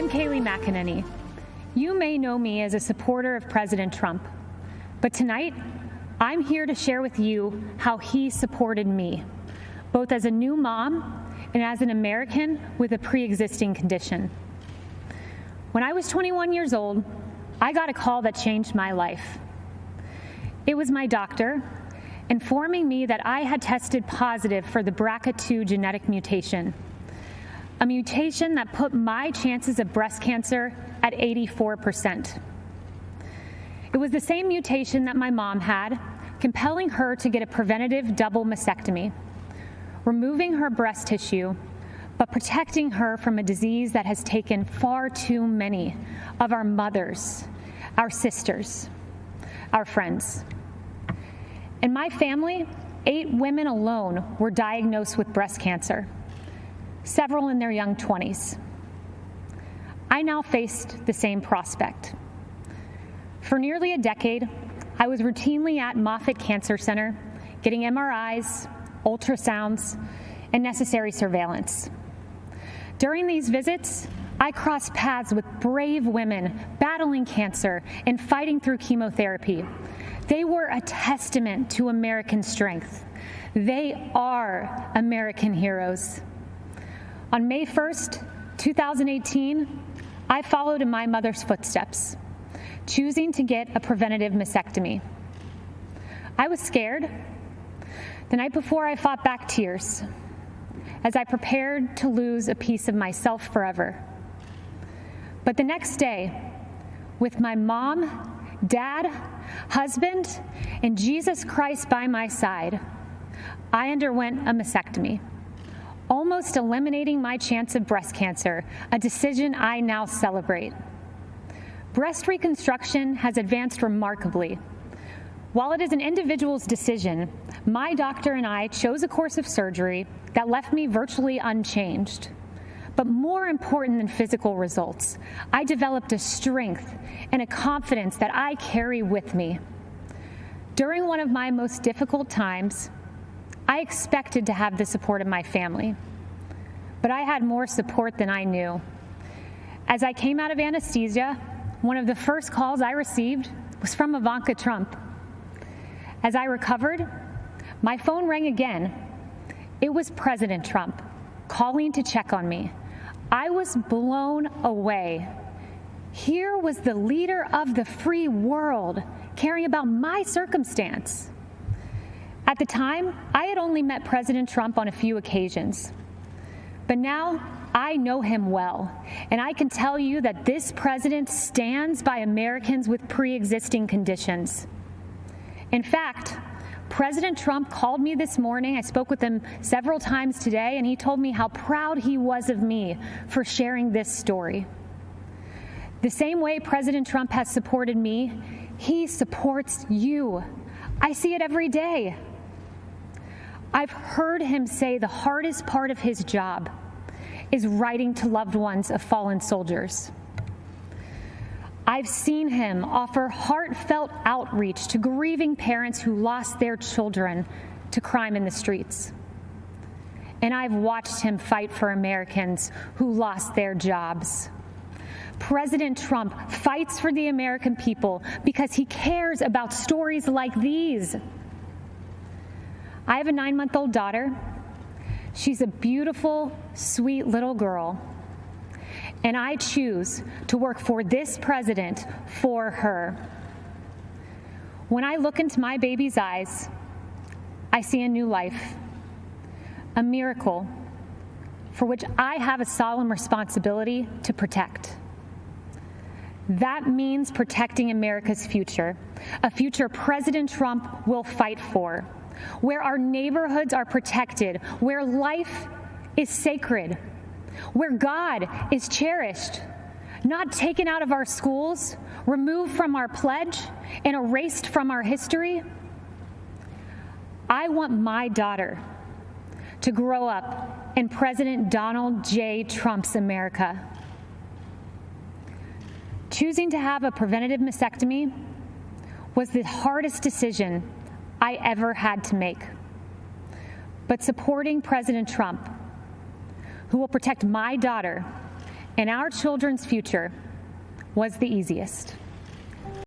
I'm Kayleigh McEnany. You may know me as a supporter of President Trump, but tonight I'm here to share with you how he supported me, both as a new mom and as an American with a pre-existing condition. When I was 21 years old, I got a call that changed my life. It was my doctor informing me that I had tested positive for the BRCA2 genetic mutation, a mutation that put my chances of breast cancer at 84%. It was the same mutation that my mom had, compelling her to get a preventative double mastectomy, removing her breast tissue, but protecting her from a disease that has taken far too many of our mothers, our sisters, our friends. In my family, 8 women alone were diagnosed with breast cancer, several in their young 20s. I now faced the same prospect. For nearly a decade, I was routinely at Moffitt Cancer Center, getting MRIs, ultrasounds, and necessary surveillance. During these visits, I crossed paths with brave women battling cancer and fighting through chemotherapy. They were a testament to American strength. They are American heroes. On May 1st, 2018, I followed in my mother's footsteps, choosing to get a preventative mastectomy. I was scared. The night before, I fought back tears as I prepared to lose a piece of myself forever. But the next day, with my mom, dad, husband, and Jesus Christ by my side, I underwent a mastectomy, almost eliminating my chance of breast cancer, a decision I now celebrate. Breast reconstruction has advanced remarkably. While it is an individual's decision, my doctor and I chose a course of surgery that left me virtually unchanged. But more important than physical results, I developed a strength and a confidence that I carry with me. During one of my most difficult times, I expected to have the support of my family, but I had more support than I knew. As I came out of anesthesia, one of the first calls I received was from Ivanka Trump. As I recovered, my phone rang again. It was President Trump calling to check on me. I was blown away. Here was the leader of the free world caring about my circumstance. At the time, I had only met President Trump on a few occasions. But now I know him well, and I can tell you that this president stands by Americans with pre-existing conditions. In fact, President Trump called me this morning. I spoke with him several times today, and he told me how proud he was of me for sharing this story. The same way President Trump has supported me, he supports you. I see it every day. I've heard him say the hardest part of his job is writing to loved ones of fallen soldiers. I've seen him offer heartfelt outreach to grieving parents who lost their children to crime in the streets. And I've watched him fight for Americans who lost their jobs. President Trump fights for the American people because he cares about stories like these. I have a 9-month-old daughter. She's a beautiful, sweet little girl. And I choose to work for this president for her. When I look into my baby's eyes, I see a new life, a miracle for which I have a solemn responsibility to protect. That means protecting America's future, a future President Trump will fight for, where our neighborhoods are protected, where life is sacred, where God is cherished, not taken out of our schools, removed from our pledge, and erased from our history. I want my daughter to grow up in President Donald J. Trump's America. Choosing to have a preventative mastectomy was the hardest decision I ever had to make. But supporting President Trump, who will protect my daughter and our children's future was the easiest.